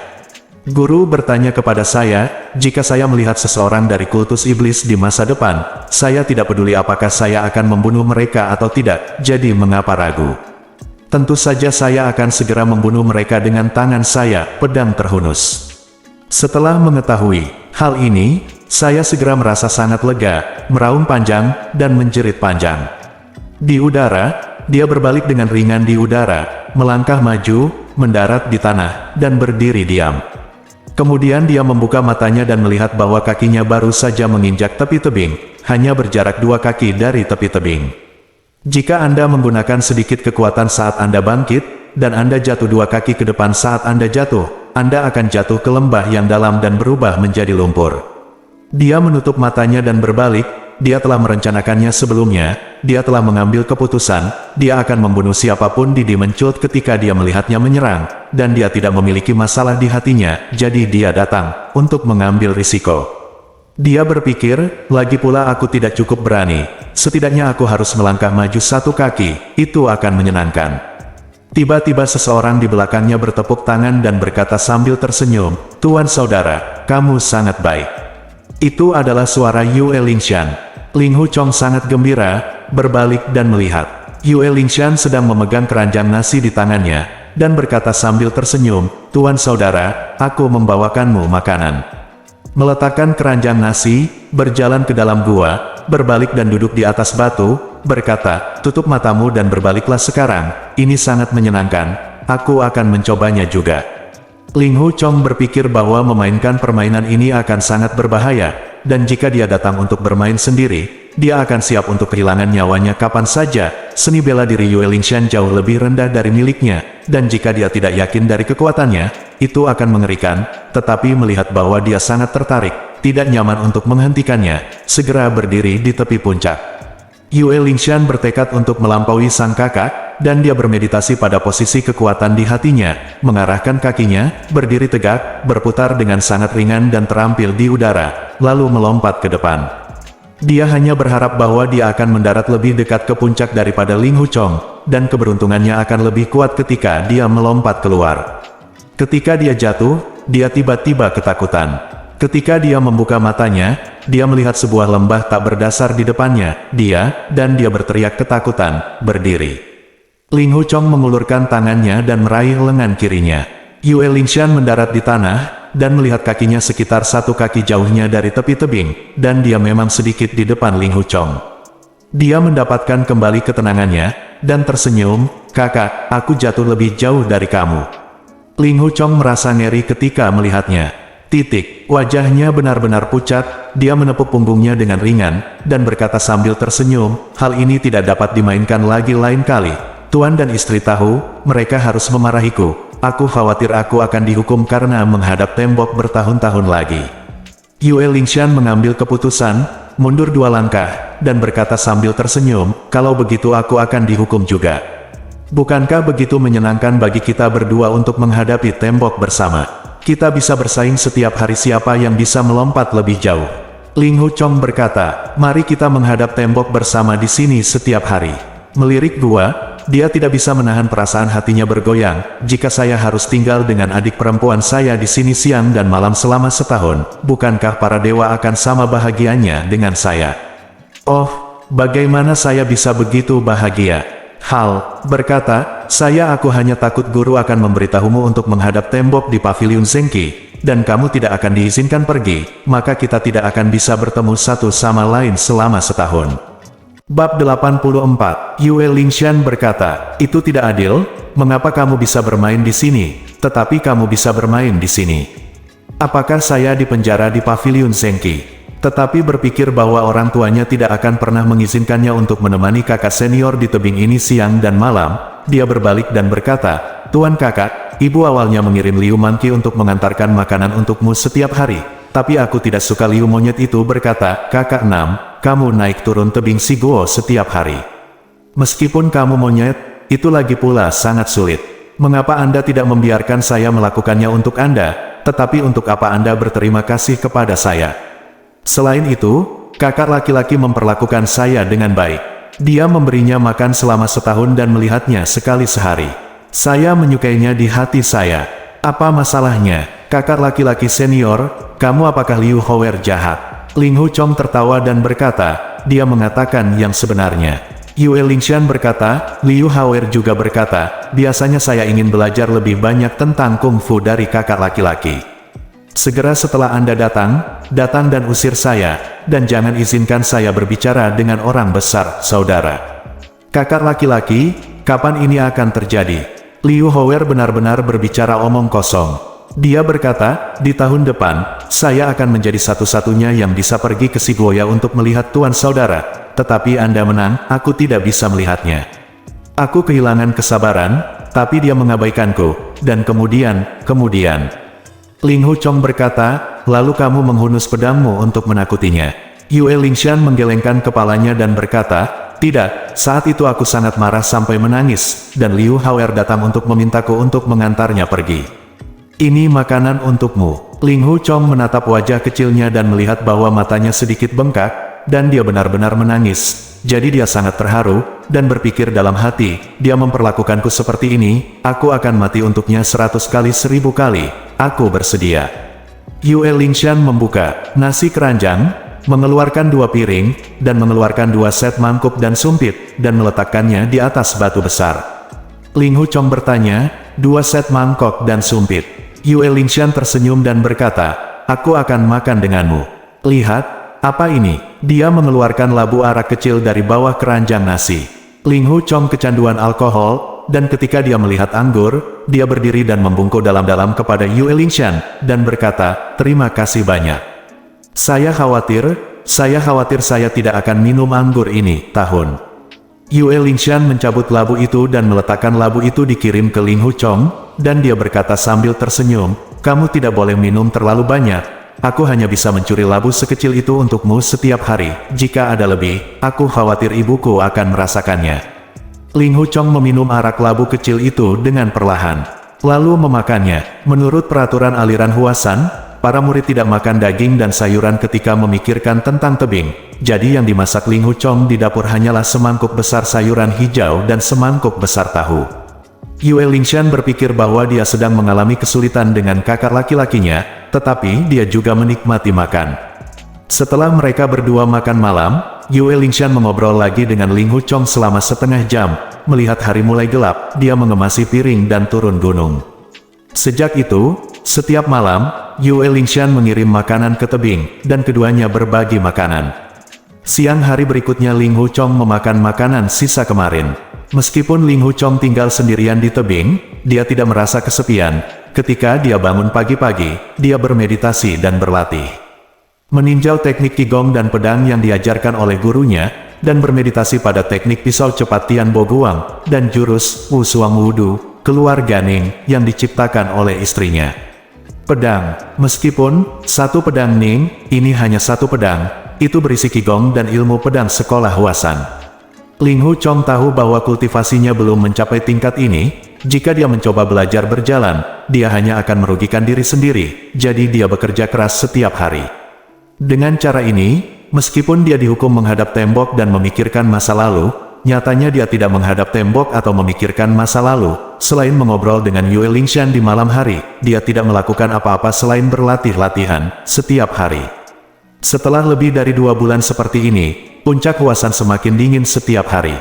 Guru bertanya kepada saya, jika saya melihat seseorang dari kultus iblis di masa depan, saya tidak peduli apakah saya akan membunuh mereka atau tidak, jadi mengapa ragu? Tentu saja saya akan segera membunuh mereka dengan tangan saya, pedang terhunus. Setelah mengetahui hal ini, saya segera merasa sangat lega, meraung panjang, dan menjerit panjang. Di udara, dia berbalik dengan ringan di udara, melangkah maju, mendarat di tanah, dan berdiri diam. Kemudian dia membuka matanya dan melihat bahwa kakinya baru saja menginjak tepi tebing, hanya berjarak 2 kaki dari tepi tebing. Jika Anda menggunakan sedikit kekuatan saat Anda bangkit, dan Anda jatuh 2 kaki ke depan saat Anda jatuh, Anda akan jatuh ke lembah yang dalam dan berubah menjadi lumpur. Dia menutup matanya dan berbalik. Dia telah merencanakannya sebelumnya. Dia telah mengambil keputusan. Dia akan membunuh siapapun di Demon Cult ketika dia melihatnya menyerang, dan dia tidak memiliki masalah di hatinya, jadi dia datang untuk mengambil risiko. Dia berpikir, lagi pula aku tidak cukup berani. Setidaknya aku harus melangkah maju 1 kaki, itu akan menyenangkan. Tiba-tiba seseorang di belakangnya bertepuk tangan dan berkata sambil tersenyum, "Tuan saudara, kamu sangat baik." Itu adalah suara Yue Lingshan. Ling Hu Chong sangat gembira, berbalik dan melihat. Yue Lingshan sedang memegang keranjang nasi di tangannya, dan berkata sambil tersenyum, "Tuan saudara, aku membawakanmu makanan." Meletakkan keranjang nasi, berjalan ke dalam gua, berbalik dan duduk di atas batu, berkata, "Tutup matamu dan berbaliklah sekarang, ini sangat menyenangkan, aku akan mencobanya juga." Ling Hu Chong berpikir bahwa memainkan permainan ini akan sangat berbahaya, dan jika dia datang untuk bermain sendiri, dia akan siap untuk kehilangan nyawanya kapan saja. Seni bela diri Yue Lingshan jauh lebih rendah dari miliknya, dan jika dia tidak yakin dari kekuatannya, itu akan mengerikan, tetapi melihat bahwa dia sangat tertarik, tidak nyaman untuk menghentikannya, segera berdiri di tepi puncak. Yue Lingshan bertekad untuk melampaui sang kakak, dan dia bermeditasi pada posisi kekuatan di hatinya, mengarahkan kakinya, berdiri tegak, berputar dengan sangat ringan dan terampil di udara, lalu melompat ke depan. Dia hanya berharap bahwa dia akan mendarat lebih dekat ke puncak daripada Ling Hu Chong, dan keberuntungannya akan lebih kuat ketika dia melompat keluar. Ketika dia jatuh, dia tiba-tiba ketakutan. Ketika dia membuka matanya, dia melihat sebuah lembah tak berdasar di depannya. Dia berteriak ketakutan, berdiri. Ling Hu Chong mengulurkan tangannya dan meraih lengan kirinya. Yue Lingshan mendarat di tanah, dan melihat kakinya sekitar 1 kaki jauhnya dari tepi tebing, dan dia memang sedikit di depan Ling Hu Chong. Dia mendapatkan kembali ketenangannya, dan tersenyum, "Kakak, aku jatuh lebih jauh dari kamu." Ling Hu Chong merasa ngeri ketika melihatnya. Wajahnya benar-benar pucat, dia menepuk punggungnya dengan ringan, dan berkata sambil tersenyum, hal ini tidak dapat dimainkan lagi lain kali. Tuan dan istri tahu, mereka harus memarahiku. Aku khawatir aku akan dihukum karena menghadap tembok bertahun-tahun lagi. Yue Lingshan mengambil keputusan, mundur 2 langkah, dan berkata sambil tersenyum, kalau begitu aku akan dihukum juga. Bukankah begitu menyenangkan bagi kita berdua untuk menghadapi tembok bersama? Kita bisa bersaing setiap hari siapa yang bisa melompat lebih jauh. Ling Hu Chong berkata, mari kita menghadap tembok bersama di sini setiap hari. Melirik gua, dia tidak bisa menahan perasaan hatinya bergoyang, jika saya harus tinggal dengan adik perempuan saya di sini siang dan malam selama setahun, bukankah para dewa akan sama bahagianya dengan saya? Oh, bagaimana saya bisa begitu bahagia? Hal berkata, aku hanya takut guru akan memberitahumu untuk menghadap tembok di pavilion Zengqi, dan kamu tidak akan diizinkan pergi, maka kita tidak akan bisa bertemu satu sama lain selama setahun. Bab 84, Yue Lingshan berkata, itu tidak adil, mengapa kamu bisa bermain di sini, tetapi kamu bisa bermain di sini? Apakah saya dipenjara di pavilion Zengqi? Tetapi berpikir bahwa orang tuanya tidak akan pernah mengizinkannya untuk menemani kakak senior di tebing ini siang dan malam, dia berbalik dan berkata, Tuan kakak, ibu awalnya mengirim Liu Monkey untuk mengantarkan makanan untukmu setiap hari, tapi aku tidak suka. Liu monyet itu berkata, kakak Nam, kamu naik turun tebing Siguo setiap hari. Meskipun kamu monyet, itu lagi pula sangat sulit. Mengapa Anda tidak membiarkan saya melakukannya untuk Anda, tetapi untuk apa Anda berterima kasih kepada saya? Selain itu, kakak laki-laki memperlakukan saya dengan baik. Dia memberinya makan selama setahun dan melihatnya sekali sehari. Saya menyukainya di hati saya. Apa masalahnya, kakak laki-laki senior, kamu apakah Liu Howер jahat? Ling Hu Chong tertawa dan berkata, dia mengatakan yang sebenarnya. Yue Lingshan berkata, Liu Hower juga berkata, biasanya saya ingin belajar lebih banyak tentang kungfu dari kakak laki-laki. Segera setelah Anda datang dan usir saya, dan jangan izinkan saya berbicara dengan orang besar, saudara. Kakak laki-laki, kapan ini akan terjadi? Liu Hower benar-benar berbicara omong kosong. Dia berkata, di tahun depan, saya akan menjadi satu-satunya yang bisa pergi ke Siguoya untuk melihat tuan saudara, tetapi Anda menang, aku tidak bisa melihatnya. Aku kehilangan kesabaran, tapi dia mengabaikanku, dan kemudian. Ling Hu Chong berkata, lalu kamu menghunus pedangmu untuk menakutinya. Yue Lingshan menggelengkan kepalanya dan berkata, tidak, saat itu aku sangat marah sampai menangis, dan Liu Hower datang untuk memintaku untuk mengantarnya pergi. Ini makanan untukmu. Ling Hu Chong menatap wajah kecilnya dan melihat bahwa matanya sedikit bengkak, dan dia benar-benar menangis. Jadi dia sangat terharu, dan berpikir dalam hati, dia memperlakukanku seperti ini, aku akan mati untuknya 100 kali 1000 kali, aku bersedia. Yue Lingshan membuka nasi keranjang, mengeluarkan 2 piring, dan mengeluarkan 2 set mangkuk dan sumpit, dan meletakkannya di atas batu besar. Ling Hu Chong bertanya, 2 set mangkok dan sumpit. Yue Lingshan tersenyum dan berkata, aku akan makan denganmu. Lihat. Apa ini? Dia mengeluarkan labu arak kecil dari bawah keranjang nasi. Ling Hu Chong kecanduan alkohol, dan ketika dia melihat anggur, dia berdiri dan membungkuk dalam-dalam kepada Yue Lingshan, dan berkata, terima kasih banyak. Saya khawatir saya tidak akan minum anggur ini, tahun. Yue Lingshan mencabut labu itu dan meletakkan labu itu dikirim ke Ling Hu Chong, dan dia berkata sambil tersenyum, kamu tidak boleh minum terlalu banyak. Aku hanya bisa mencuri labu sekecil itu untukmu setiap hari. Jika ada lebih, aku khawatir ibuku akan merasakannya. Ling Hu Chong meminum arak labu kecil itu dengan perlahan, lalu memakannya. Menurut peraturan aliran Huasan, para murid tidak makan daging dan sayuran ketika memikirkan tentang tebing. Jadi yang dimasak Ling Hu Chong di dapur hanyalah semangkuk besar sayuran hijau dan semangkuk besar tahu. Yue Lingshan berpikir bahwa dia sedang mengalami kesulitan dengan kakak laki-lakinya, tetapi dia juga menikmati makan. Setelah mereka berdua makan malam, Yue Lingshan mengobrol lagi dengan Ling Hu Chong selama setengah jam. Melihat hari mulai gelap, dia mengemasi piring dan turun gunung. Sejak itu, setiap malam, Yue Lingshan mengirim makanan ke tebing, dan keduanya berbagi makanan. Siang hari berikutnya Ling Hu Chong memakan makanan sisa kemarin. Meskipun Ling Hu Chong tinggal sendirian di tebing, dia tidak merasa kesepian, ketika dia bangun pagi-pagi, dia bermeditasi dan berlatih. Meninjau teknik Qigong dan pedang yang diajarkan oleh gurunya, dan bermeditasi pada teknik pisau cepat Tian Bo Guang, dan jurus Wu Suang Wudu, keluar Ganing, yang diciptakan oleh istrinya. Pedang, meskipun satu pedang Ning, ini hanya satu pedang, itu berisi Qigong dan ilmu pedang sekolah Huasan. Ling Hu Chong tahu bahwa kultivasinya belum mencapai tingkat ini. Jika dia mencoba belajar berjalan, dia hanya akan merugikan diri sendiri, jadi dia bekerja keras setiap hari. Dengan cara ini, meskipun dia dihukum menghadap tembok dan memikirkan masa lalu, nyatanya dia tidak menghadap tembok atau memikirkan masa lalu. Selain mengobrol dengan Yue Lingshan di malam hari, dia tidak melakukan apa-apa selain berlatih-latihan setiap hari. Setelah lebih dari 2 bulan seperti ini, puncak Huasan semakin dingin setiap hari.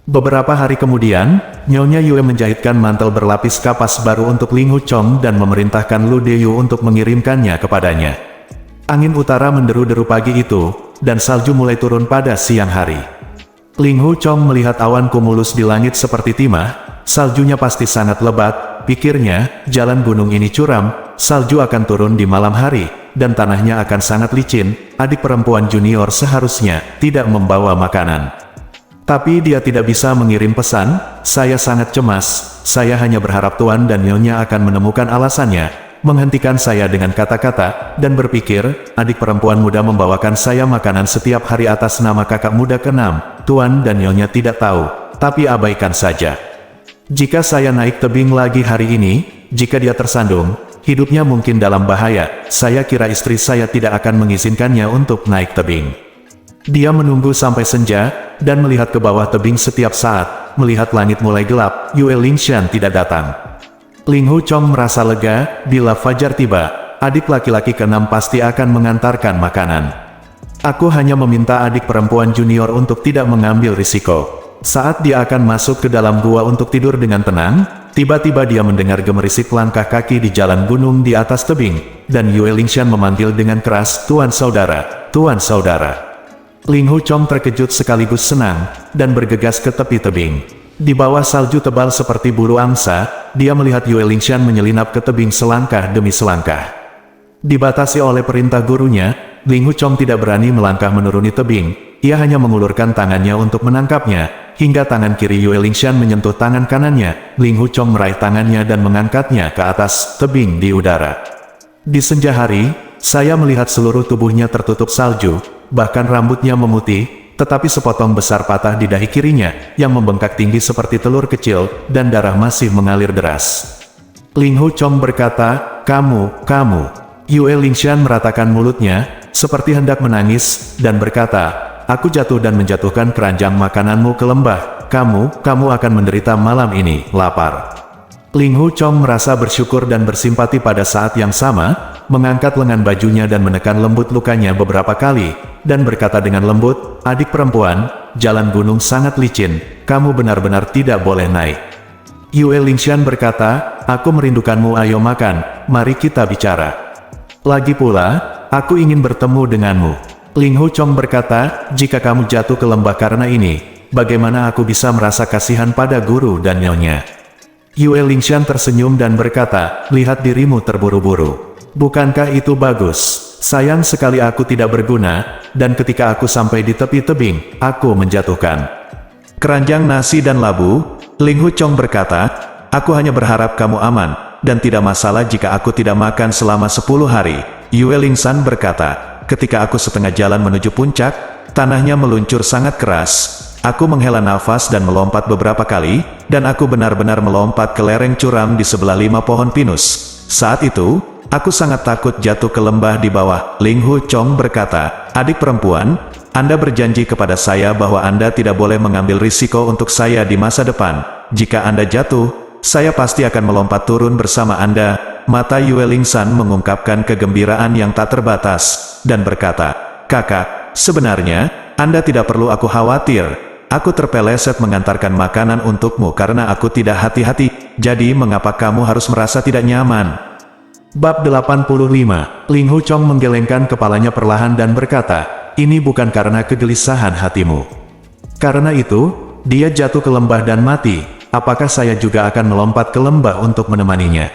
Beberapa hari kemudian, Nyonya Yue menjahitkan mantel berlapis kapas baru untuk Ling Hu Chong dan memerintahkan Lu Deyu untuk mengirimkannya kepadanya. Angin utara menderu-deru pagi itu, dan salju mulai turun pada siang hari. Ling Hu Chong melihat awan kumulus di langit seperti timah, saljunya pasti sangat lebat, pikirnya, jalan gunung ini curam, salju akan turun di malam hari, dan tanahnya akan sangat licin, adik perempuan junior seharusnya tidak membawa makanan. Tapi dia tidak bisa mengirim pesan, saya sangat cemas, saya hanya berharap Tuan dan Nyonya akan menemukan alasannya, menghentikan saya dengan kata-kata, dan berpikir, adik perempuan muda membawakan saya makanan setiap hari atas nama kakak muda ke-6, Tuan dan Nyonya tidak tahu, tapi abaikan saja. Jika saya naik tebing lagi hari ini, jika dia tersandung, hidupnya mungkin dalam bahaya, saya kira istri saya tidak akan mengizinkannya untuk naik tebing. Dia menunggu sampai senja, dan melihat ke bawah tebing setiap saat, melihat langit mulai gelap, Yue Lingshan tidak datang. Ling Hu Chong merasa lega, bila fajar tiba, adik laki-laki ke-6 pasti akan mengantarkan makanan. Aku hanya meminta adik perempuan junior untuk tidak mengambil risiko. Saat dia akan masuk ke dalam gua untuk tidur dengan tenang, tiba-tiba dia mendengar gemerisik langkah kaki di jalan gunung di atas tebing, dan Yue Lingshan memanggil dengan keras, Tuan Saudara, Tuan Saudara. Ling Hu Chong terkejut sekaligus senang, dan bergegas ke tepi tebing. Di bawah salju tebal seperti bulu angsa, dia melihat Yue Lingshan menyelinap ke tebing selangkah demi selangkah. Dibatasi oleh perintah gurunya, Ling Hu Chong tidak berani melangkah menuruni tebing, ia hanya mengulurkan tangannya untuk menangkapnya, hingga tangan kiri Yue Lingshan menyentuh tangan kanannya, Ling Hu Chong meraih tangannya dan mengangkatnya ke atas tebing di udara. Di senja hari, saya melihat seluruh tubuhnya tertutup salju, bahkan rambutnya memutih, tetapi sepotong besar patah di dahi kirinya, yang membengkak tinggi seperti telur kecil, dan darah masih mengalir deras. Ling Hu Chong berkata, kamu. Yue Lingshan meratakan mulutnya, seperti hendak menangis, dan berkata, aku jatuh dan menjatuhkan keranjang makananmu ke lembah, kamu akan menderita malam ini, lapar. Ling Hu Chong merasa bersyukur dan bersimpati pada saat yang sama, mengangkat lengan bajunya dan menekan lembut lukanya beberapa kali, dan berkata dengan lembut, adik perempuan, jalan gunung sangat licin, kamu benar-benar tidak boleh naik. Yue Lingshan berkata, aku merindukanmu, ayo makan, mari kita bicara. Lagi pula, aku ingin bertemu denganmu. Ling Hu Chong berkata, jika kamu jatuh ke lembah karena ini, bagaimana aku bisa merasa kasihan pada guru dan nyonya? Yue Lingshan tersenyum dan berkata, lihat dirimu terburu-buru. Bukankah itu bagus? Sayang sekali aku tidak berguna, dan ketika aku sampai di tepi tebing, aku menjatuhkan keranjang nasi dan labu. Ling Hu Chong berkata, aku hanya berharap kamu aman, dan tidak masalah jika aku tidak makan selama 10 hari. Yue Lingshan berkata, ketika aku setengah jalan menuju puncak, tanahnya meluncur sangat keras. Aku menghela nafas dan melompat beberapa kali, dan aku benar-benar melompat ke lereng curam di sebelah 5 pohon pinus. Saat itu, aku sangat takut jatuh ke lembah di bawah. Ling Hu Chong berkata, adik perempuan, Anda berjanji kepada saya bahwa Anda tidak boleh mengambil risiko untuk saya di masa depan. Jika Anda jatuh, saya pasti akan melompat turun bersama Anda. Mata Yue Lingshan mengungkapkan kegembiraan yang tak terbatas, dan berkata, kakak, sebenarnya, Anda tidak perlu aku khawatir. Aku terpeleset mengantarkan makanan untukmu karena aku tidak hati-hati, jadi mengapa kamu harus merasa tidak nyaman? Bab 85, Ling Hu Chong menggelengkan kepalanya perlahan dan berkata, ini bukan karena kegelisahan hatimu. Karena itu, dia jatuh ke lembah dan mati, apakah saya juga akan melompat ke lembah untuk menemaninya?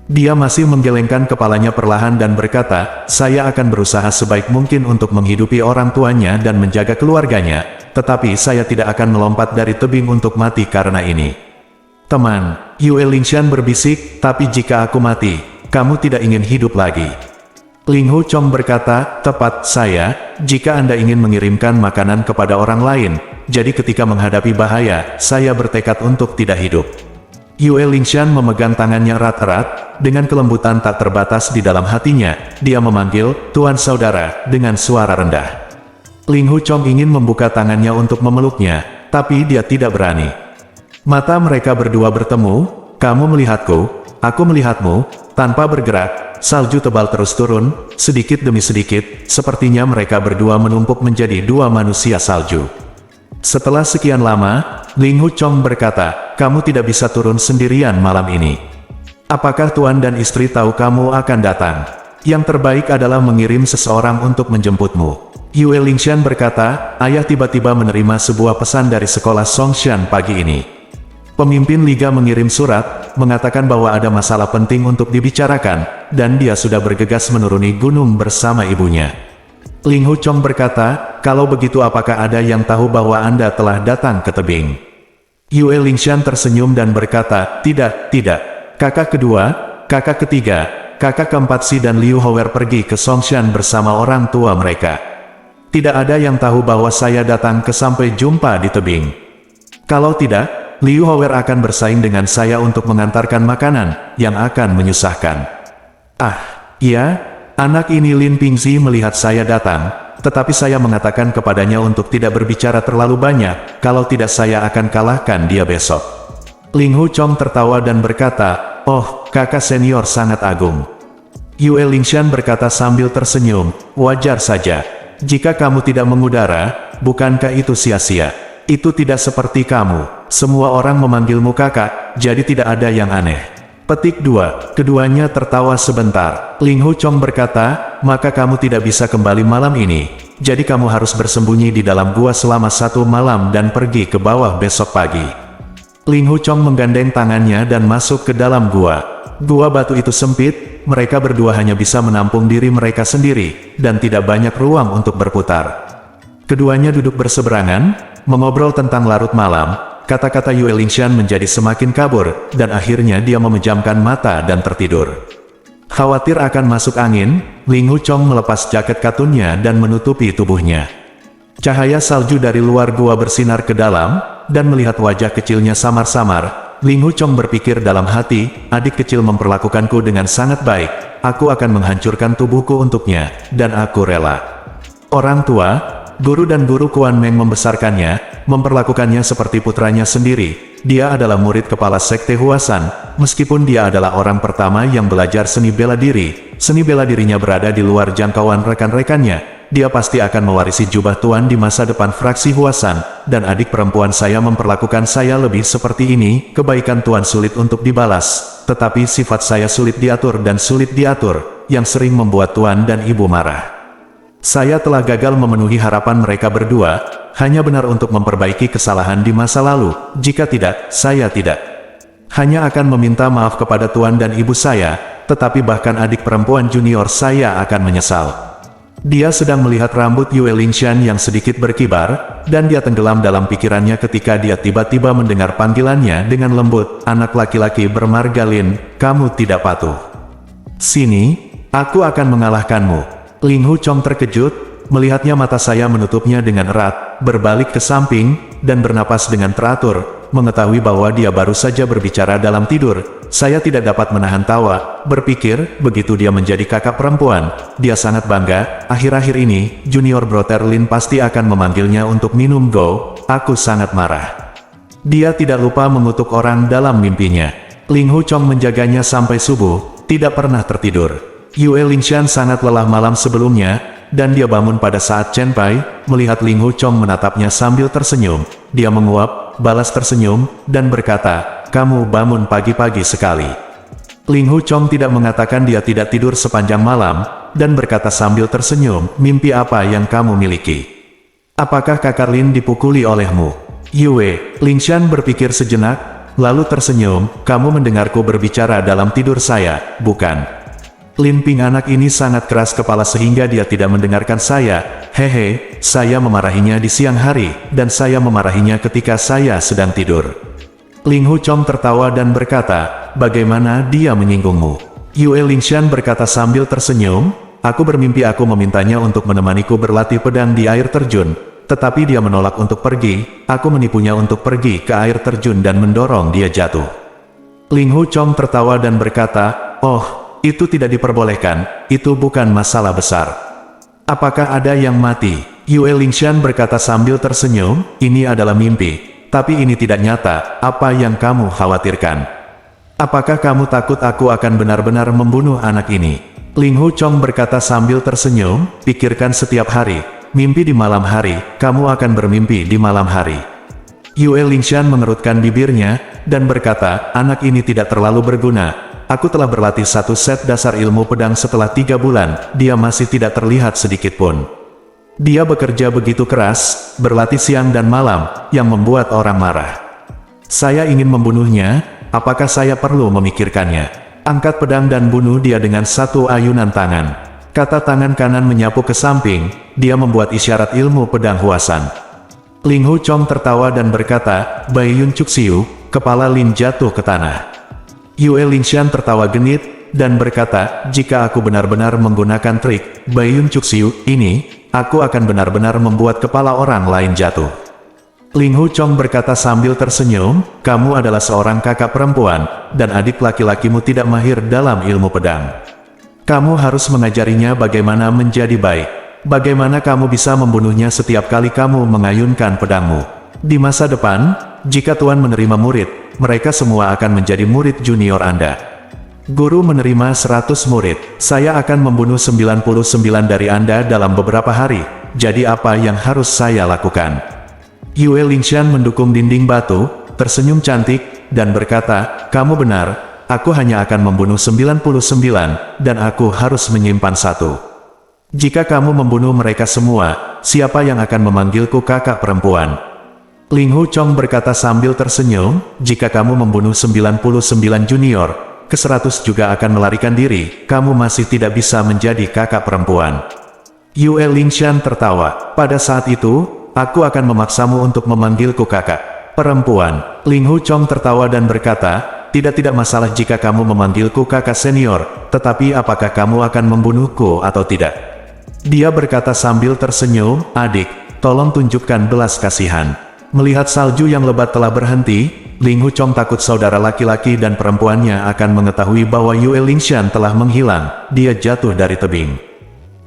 Dia masih menggelengkan kepalanya perlahan dan berkata, saya akan berusaha sebaik mungkin untuk menghidupi orang tuanya dan menjaga keluarganya, tetapi saya tidak akan melompat dari tebing untuk mati karena ini. Teman, Yue Lingshan berbisik, tapi jika aku mati, kamu tidak ingin hidup lagi. Ling Hu Chong berkata, tepat saya, jika Anda ingin mengirimkan makanan kepada orang lain, jadi ketika menghadapi bahaya, saya bertekad untuk tidak hidup. Yue Lingshan memegang tangannya erat-erat, dengan kelembutan tak terbatas di dalam hatinya, dia memanggil, Tuan Saudara, dengan suara rendah. Ling Hu Chong ingin membuka tangannya untuk memeluknya, tapi dia tidak berani. Mata mereka berdua bertemu, kamu melihatku, aku melihatmu, tanpa bergerak, salju tebal terus turun, sedikit demi sedikit, sepertinya mereka berdua menumpuk menjadi dua manusia salju. Setelah sekian lama, Ling Hu Chong berkata, kamu tidak bisa turun sendirian malam ini. Apakah tuan dan istri tahu kamu akan datang? Yang terbaik adalah mengirim seseorang untuk menjemputmu. Yue Lingshan berkata, ayah tiba-tiba menerima sebuah pesan dari sekolah Songshan pagi ini. Pemimpin Liga mengirim surat, mengatakan bahwa ada masalah penting untuk dibicarakan, dan dia sudah bergegas menuruni gunung bersama ibunya. Ling Hu Chong berkata, kalau begitu apakah ada yang tahu bahwa Anda telah datang ke tebing? Yue Lingshan tersenyum dan berkata, tidak. Kakak kedua, kakak ketiga, kakak keempat Si dan Liu Howер pergi ke Songshan bersama orang tua mereka. Tidak ada yang tahu bahwa saya datang ke sampai jumpa di tebing. Kalau tidak, Liu Hower akan bersaing dengan saya untuk mengantarkan makanan, yang akan menyusahkan. Ah, iya, anak ini Lin Pingzi melihat saya datang, tetapi saya mengatakan kepadanya untuk tidak berbicara terlalu banyak, kalau tidak saya akan kalahkan dia besok. Ling Hu Chong tertawa dan berkata, oh, kakak senior sangat agung. Yue Lingshan berkata sambil tersenyum, wajar saja. Jika kamu tidak mengudara, bukankah itu sia-sia? Itu tidak seperti kamu, semua orang memanggilmu kakak, jadi tidak ada yang aneh. Petik 2, keduanya tertawa sebentar. Ling Hu Chong berkata, maka kamu tidak bisa kembali malam ini, jadi kamu harus bersembunyi di dalam gua selama 1 malam dan pergi ke bawah besok pagi. Ling Hu Chong menggandeng tangannya dan masuk ke dalam gua. Gua batu itu sempit, mereka berdua hanya bisa menampung diri mereka sendiri, dan tidak banyak ruang untuk berputar. Keduanya duduk berseberangan, mengobrol tentang larut malam, kata-kata Yue Lingshan menjadi semakin kabur, dan akhirnya dia memejamkan mata dan tertidur. Khawatir akan masuk angin, Ling Hu Chong melepas jaket katunnya dan menutupi tubuhnya. Cahaya salju dari luar gua bersinar ke dalam, dan melihat wajah kecilnya samar-samar, Ling Hu Chong berpikir dalam hati, adik kecil memperlakukanku dengan sangat baik, aku akan menghancurkan tubuhku untuknya, dan aku rela. Orang tua, guru dan guru Kuan Meng membesarkannya, memperlakukannya seperti putranya sendiri. Dia adalah murid kepala sekte Huasan, meskipun dia adalah orang pertama yang belajar seni bela dirinya berada di luar jangkauan rekan-rekannya. Dia pasti akan mewarisi jubah tuan di masa depan fraksi Huasan, dan adik perempuan saya memperlakukan saya lebih seperti ini, kebaikan tuan sulit untuk dibalas, tetapi sifat saya sulit diatur dan sulit diatur, yang sering membuat tuan dan ibu marah. Saya telah gagal memenuhi harapan mereka berdua, hanya benar untuk memperbaiki kesalahan di masa lalu, jika tidak, saya tidak hanya akan meminta maaf kepada tuan dan ibu saya, tetapi bahkan adik perempuan junior saya akan menyesal. Dia sedang melihat rambut Yue Lingshan yang sedikit berkibar, dan dia tenggelam dalam pikirannya ketika dia tiba-tiba mendengar panggilannya dengan lembut, anak laki-laki bermarga Lin, kamu tidak patuh. Sini, aku akan mengalahkanmu. Ling Hu Chong terkejut, melihatnya mata saya menutupnya dengan erat, berbalik ke samping, dan bernapas dengan teratur, mengetahui bahwa dia baru saja berbicara dalam tidur. Saya tidak dapat menahan tawa, berpikir, begitu dia menjadi kakak perempuan, dia sangat bangga, akhir-akhir ini, Junior Brother Lin pasti akan memanggilnya untuk minum go, aku sangat marah. Dia tidak lupa mengutuk orang dalam mimpinya. Ling Hu Chong menjaganya sampai subuh, tidak pernah tertidur. Yue Lingshan sangat lelah malam sebelumnya, dan dia bangun pada saat Chen Pai, melihat Ling Hu Chong menatapnya sambil tersenyum. Dia menguap, balas tersenyum, dan berkata, kamu bangun pagi-pagi sekali. Ling Hu Chong tidak mengatakan dia tidak tidur sepanjang malam, dan berkata sambil tersenyum, mimpi apa yang kamu miliki? Apakah kakak Lin dipukuli olehmu? Yue Lingshan berpikir sejenak, lalu tersenyum. Kamu mendengarku berbicara dalam tidur saya, bukan? Lin Ping anak ini sangat keras kepala sehingga dia tidak mendengarkan saya. Hehe, saya memarahinya di siang hari, dan saya memarahinya ketika saya sedang tidur. Ling Hu Chong tertawa dan berkata, bagaimana dia menyinggungmu? Yue Lingshan berkata sambil tersenyum, aku bermimpi aku memintanya untuk menemaniku berlatih pedang di air terjun, tetapi dia menolak untuk pergi. Aku menipunya untuk pergi ke air terjun dan mendorong dia jatuh. Ling Hu Chong tertawa dan berkata, oh, itu tidak diperbolehkan, itu bukan masalah besar. Apakah ada yang mati? Yue Lingshan berkata sambil tersenyum, ini adalah mimpi, tapi ini tidak nyata. Apa yang kamu khawatirkan? Apakah kamu takut aku akan benar-benar membunuh anak ini? Ling Hu Chong berkata sambil tersenyum, pikirkan setiap hari, mimpi di malam hari, kamu akan bermimpi di malam hari. Yue Lingshan mengerutkan bibirnya, dan berkata, anak ini tidak terlalu berguna. Aku telah berlatih satu set dasar ilmu pedang setelah 3 bulan, dia masih tidak terlihat sedikitpun. Dia bekerja begitu keras, berlatih siang dan malam, yang membuat orang marah. Saya ingin membunuhnya, apakah saya perlu memikirkannya? Angkat pedang dan bunuh dia dengan satu ayunan tangan. Kata tangan kanan menyapu ke samping, dia membuat isyarat ilmu pedang huasan. Ling Hu Chong tertawa dan berkata, Bai Yun Cuk Siu, kepala Lin jatuh ke tanah. Yue Lingshan tertawa genit, dan berkata, jika aku benar-benar menggunakan trik Bai Yun Cuk Siu ini, aku akan benar-benar membuat kepala orang lain jatuh. Ling Hu Chong berkata sambil tersenyum, kamu adalah seorang kakak perempuan, dan adik laki-lakimu tidak mahir dalam ilmu pedang. Kamu harus mengajarinya bagaimana menjadi baik. Bagaimana kamu bisa membunuhnya setiap kali kamu mengayunkan pedangmu. Di masa depan, jika Tuan menerima murid, mereka semua akan menjadi murid junior Anda. Guru menerima 100 murid, saya akan membunuh 99 dari Anda dalam beberapa hari, jadi apa yang harus saya lakukan? Yue Lingshan mendukung dinding batu, tersenyum cantik, dan berkata, kamu benar, aku hanya akan membunuh 99, dan aku harus menyimpan 1. Jika kamu membunuh mereka semua, siapa yang akan memanggilku kakak perempuan? Ling Hu Chong berkata sambil tersenyum, jika kamu membunuh 99 junior, ke-100 juga akan melarikan diri, kamu masih tidak bisa menjadi kakak perempuan. Yue Lingshan tertawa, pada saat itu, aku akan memaksamu untuk memanggilku kakak perempuan. Ling Hu Chong tertawa dan berkata, tidak masalah jika kamu memanggilku kakak senior, tetapi apakah kamu akan membunuhku atau tidak? Dia berkata sambil tersenyum, adik, tolong tunjukkan belas kasihan. Melihat salju yang lebat telah berhenti, Ling Hu Chong takut saudara laki-laki dan perempuannya akan mengetahui bahwa Yue Lingshan telah menghilang, dia jatuh dari tebing.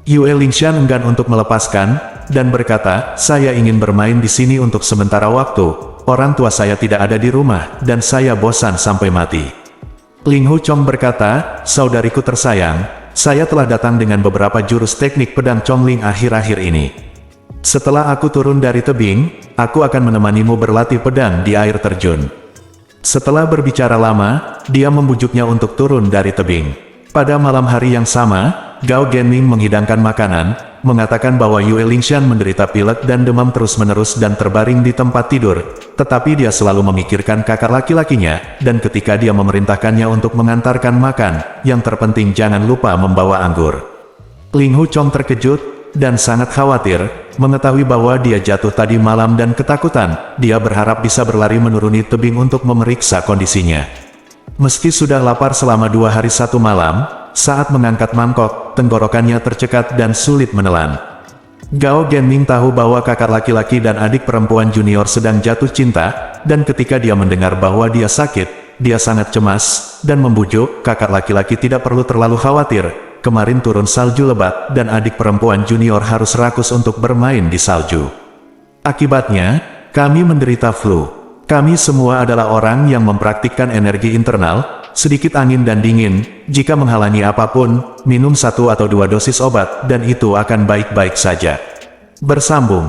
Yue Lingshan enggan untuk melepaskan, dan berkata, saya ingin bermain di sini untuk sementara waktu, orang tua saya tidak ada di rumah, dan saya bosan sampai mati. Ling Hu Chong berkata, saudariku tersayang, saya telah datang dengan beberapa jurus teknik pedang Chongling akhir-akhir ini. Setelah aku turun dari tebing, aku akan menemanimu berlatih pedang di air terjun. Setelah berbicara lama, dia membujuknya untuk turun dari tebing. Pada malam hari yang sama, Gao Genming menghidangkan makanan, mengatakan bahwa Yue Lingshan menderita pilek dan demam terus-menerus dan terbaring di tempat tidur, tetapi dia selalu memikirkan kakak laki-lakinya, dan ketika dia memerintahkannya untuk mengantarkan makan, yang terpenting jangan lupa membawa anggur. Ling Hu Chong terkejut, dan sangat khawatir, mengetahui bahwa dia jatuh tadi malam dan ketakutan, dia berharap bisa berlari menuruni tebing untuk memeriksa kondisinya. Meski sudah lapar selama 2 hari 1 malam, saat mengangkat mangkok, tenggorokannya tercekat dan sulit menelan. Gao Genming tahu bahwa kakak laki-laki dan adik perempuan junior sedang jatuh cinta, dan ketika dia mendengar bahwa dia sakit, dia sangat cemas, dan membujuk, kakak laki-laki tidak perlu terlalu khawatir. Kemarin turun salju lebat, dan adik perempuan junior harus rakus untuk bermain di salju. Akibatnya, kami menderita flu. Kami semua adalah orang yang mempraktikkan energi internal, sedikit angin dan dingin, jika menghalangi apapun, minum 1 atau 2 dosis obat, dan itu akan baik-baik saja. Bersambung.